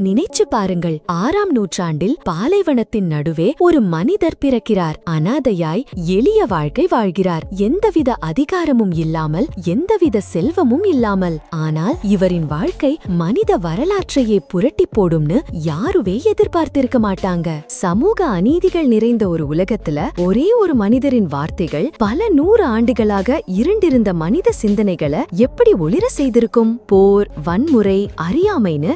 நினைச்சு பாருங்கள், 6ஆம் நூற்றாண்டில் பாலைவனத்தின் நடுவே ஒரு மனிதர் பிறக்கிறார். அனாதையாய் எளிய வாழ்க்கை வாழ்கிறார். எந்தவித அதிகாரமும் இல்லாமல், எந்தவித செல்வமும் இல்லாமல். ஆனால் இவரின் வாழ்க்கை மனித வரலாற்றையே புரட்டி போடும்னு யாருவே எதிர்பார்த்திருக்க மாட்டாங்க. சமூக அநீதிகள் நிறைந்த ஒரு உலகத்துல ஒரே ஒரு மனிதரின் வார்த்தைகள் பல 100 ஆண்டுகளாக இருண்டிருந்த மனித சிந்தனைகளை எப்படி ஒளிர செய்திருக்கும்? போர், வன்முறை, அறியாமைன்னு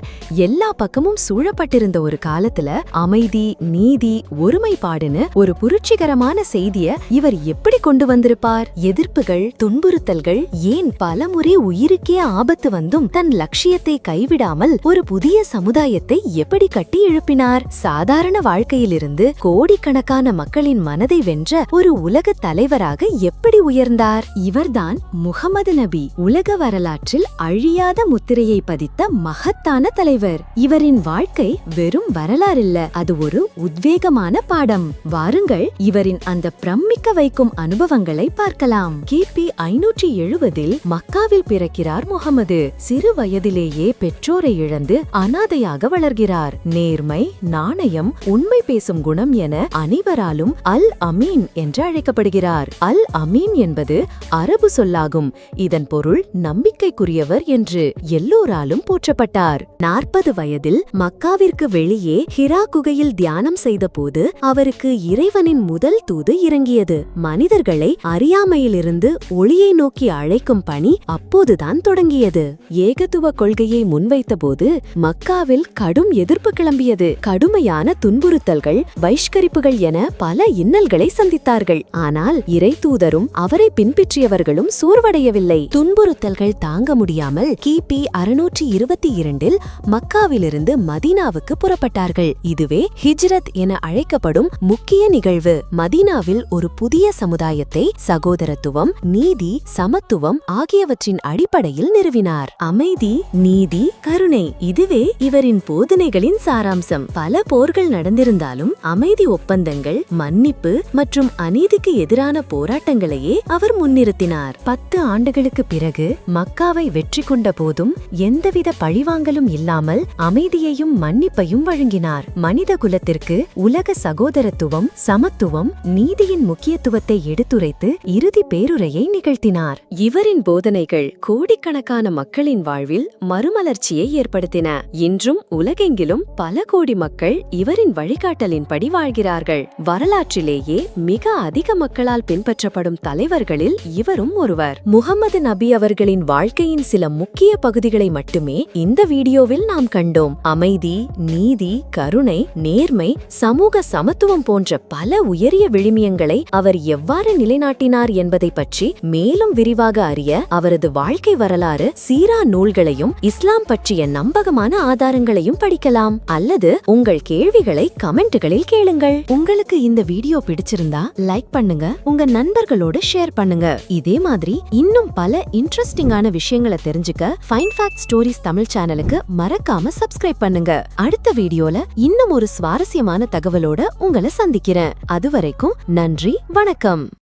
எல்லா பக்கமும் சூழப்பட்டிருந்த ஒரு காலத்துல அமைதி, நீதி, ஒருமைப்பாடுன்னு ஒரு புரட்சிகரமான செய்திய இவர் எப்படி கொண்டு வந்திருப்பார்? எதிர்ப்புகள், துன்புறுத்தல்கள், ஏன் பலமுறை உயிருக்கே ஆபத்து வந்தும் தன் லட்சியத்தை கைவிடாமல் ஒரு புதிய சமுதாயத்தை எப்படி கட்டி எழுப்பினார்? சாதாரண வாழ்க்கையிலிருந்து கோடிக்கணக்கான மக்களின் மனதை வென்ற ஒரு உலக தலைவராக எப்படி உயர்ந்தார்? இவர்தான் முகமது நபி. உலக வரலாற்றில் அழியாத முத்திரையை பதித்த மகத்தான தலைவர். இவரின் வாழ்க்கை வெறும் வரலாறில்ல, அது ஒரு உத்வேகமான பாடம். வாருங்கள், இவரின் அந்த பிரமிக்க வைக்கும் அனுபவங்களை பார்க்கலாம். கிபி 570 மக்காவில் பிறக்கிறார் முகமது. சிறு வயதிலேயே பெற்றோரை இழந்து அனாதையாக வளர்கிறார். நேர்மை, நாணயம், உண்மை பேசும் குணம் என அனைவராலும் அல் அமீன் என்று அழைக்கப்படுகிறார். அல் அமீன் என்பது அரபு சொல்லாகும். இதன் பொருள் நம்பிக்கைக்குரியவர் என்று எல்லோராலும் போற்றப்பட்டார். 40 வயதில் மக்காவிற்கு வெளியே ஹிரா குகையில் தியானம் செய்த போது அவருக்கு இறைவனின் முதல் தூது இறங்கியது. மனிதர்களை அறியாமையிலிருந்து ஒளியை நோக்கி அழைக்கும் பணி அப்போதுதான் தொடங்கியது. ஏகத்துவ கொள்கையை முன்வைத்த போது மக்காவில் கடும் எதிர்ப்பு கிளம்பியது. கடுமையான துன்புறுத்தல்கள், பகிஷ்கரிப்புகள் என பல இன்னல்களை சந்தித்தார்கள். ஆனால் இறை தூதரும் அவரை பின்பற்றியவர்களும் சோர்வடையவில்லை. துன்புறுத்தல்கள் தாங்க முடியாமல் கிபி 622 மக்காவிலிருந்து மதீனாவுக்கு புறப்பட்டார்கள். இதுவே ஹிஜ்ரத் என அழைக்கப்படும் முக்கிய நிகழ்வு. மதீனாவில் ஒரு புதிய சமுதாயத்தை சகோதரத்துவம், நீதி, சமத்துவம் ஆகியவற்றின் அடிப்படையில் நிறுவினார். அமைதி, நீதி, கருணை, இதுவே இவரின் போதனைகளின் சாராம்சம். பல போர்கள் நடந்திருந்தாலும் அமைதி ஒப்பந்தங்கள், மன்னிப்பு மற்றும் அநீதிக்கு எதிரான போராட்டங்களையே அவர் முன்னிறுத்தினார். 10 ஆண்டுகளுக்கு பிறகு மக்காவை வெற்றி கொண்ட போதும் எந்தவித பழிவாங்கலும் இல்லாமல் அமைதியையும் மன்னிப்பையும் வழங்கினார். மனித குலத்திற்கு உலக சகோதரத்துவம், சமத்துவம், நீதியின் முக்கியத்துவத்தை எடுத்துரைத்து இறுதி பேருரையை நிகழ்த்தினார். இவரின் போதனைகள் கோடிக்கணக்கான மக்களின் வாழ்வில் மறுமலர்ச்சியை ஏற்படுத்தின. இன்றும் உலகெங்கிலும் பல கோடி மக்கள் இவரின் வழிகாட்டலின்படி வாழ்கிறார்கள். வரலாற்றிலேயே மிக அதிக மக்களால் பின்பற்றப்படும் தலைவர்களில் இவரும் ஒருவர். முகமது நபி அவர்களின் வாழ்க்கையின் சில முக்கிய பகுதிகளை மட்டுமே இந்த வீடியோவில் நாம் கண்டோம். அமைதி, நீதி, கருணை, நேர்மை, சமூக சமத்துவம் போன்ற பல உயரிய விழுமியங்களை அவர் எவ்வாறு நிலைநாட்டினார் என்பதை பற்றி மேலும் விரிவாக அறிய அவரது வாழ்க்கை வரலாறு, சீரா நூல்களையும் இஸ்லாம் பற்றிய நம்பகமான ஆதாரங்களையும் படிக்கலாம். அல்லது உங்கள் கேள்விகளை கமெண்ட்டுகளில் கேளுங்கள். உங்களுக்கு இந்த வீடியோ பிடிச்சிருந்தா லைக் பண்ணுங்க, உங்க நண்பர்களோட ஷேர் பண்ணுங்க. இதே மாதிரி இன்னும் பல இன்ட்ரெஸ்டிங்கான விஷயங்களை தெரிஞ்சுக்க ஃபைன் ஃபேக்ட் ஸ்டோரிஸ் தமிழ் சேனலுக்கு மறக்காம சப்ஸ்கிரைப் பண்ணுங்க. அடுத்த வீடியோல இன்னும் ஒரு சுவாரஸ்யமான தகவலோட உங்களை சந்திக்கிறேன். அதுவரைக்கும் நன்றி, வணக்கம்.